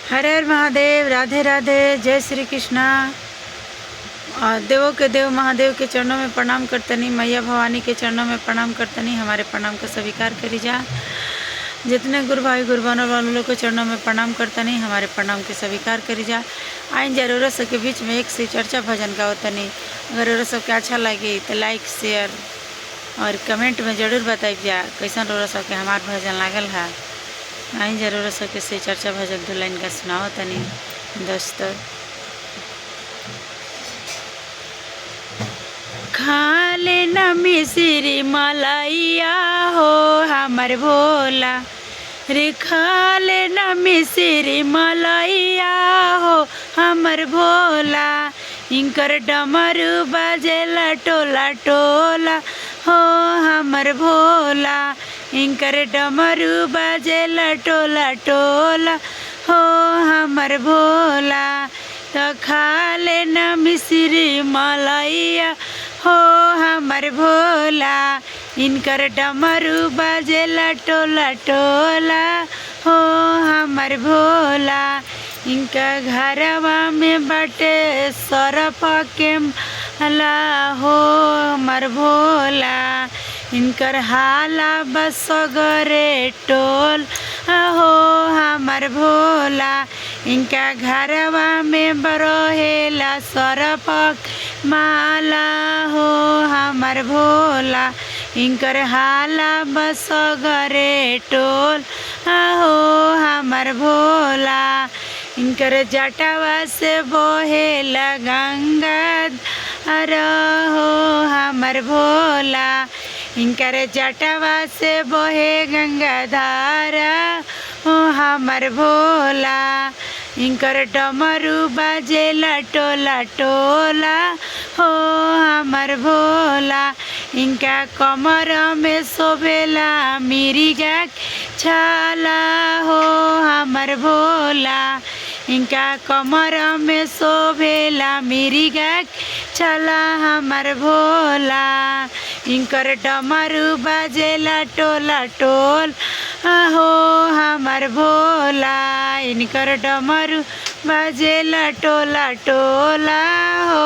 हर हर महादेव, राधे राधे, जय श्री कृष्णा। देवों के देव महादेव के चरणों में प्रणाम करतनी, मैया भवानी के चरणों में प्रणाम करतनी। हमारे प्रणाम का स्वीकार करी जा। जितने गुरु भाई गुरु बहनों वालों को चरणों में प्रणाम करतनी, हमारे प्रणाम के स्वीकार करी जा। आइन जरूरत सबके बीच में एक से चर्चा भजन का होतनी। अगर औरत सबके अच्छा लगे तो लाइक शेयर और कमेंट में जरूर बताइए जा कैसन औरत सबके हमार भजन लागल है। आई जरूर सके से चर्चा भजन दो लाइन का सुनाओ तनी दोस्तों। खा लेना मिश्री मलैया हो हमर भोला रे, खा लेना मिश्री मलैया हो हमर भोला। इनकर डमरू बजेला टोला टोला हो हमर भोला। इनकर डमरू बजेला टोला टोला हो हमर भोला। तो खा लेना मिश्री मलैया हो हमर भोला। इनकर डमरू बजेला टोला टोला हो हमर भोला। इनका घरवा में बाटे सरफ के माला हो हमर भोला। इनकर हाला बसगरे टोल हो हमर भोला। इनका घरवा में बरोहेला सरफ माला हो हमर भोला। इनकर हाला बसगरे टोल हो हमर भोला। इनकर जटवा से बहेला गंगा हो हमर भोला। इनकर जटवा से बहे गंगा धारा हो हमर भोला। इनकर डमरू बजेला टोला टोला हो हमर भोला। इनका कमर में शोभेला मिर्गा छाला हो हमर भोला। इनका कमर में शोभेला मिर्गा छाला हमर भोला। इनकर डमरू बजेला टोला टोल हो हमर भोला। इनकर डमरू बजेला टोला टोला हो।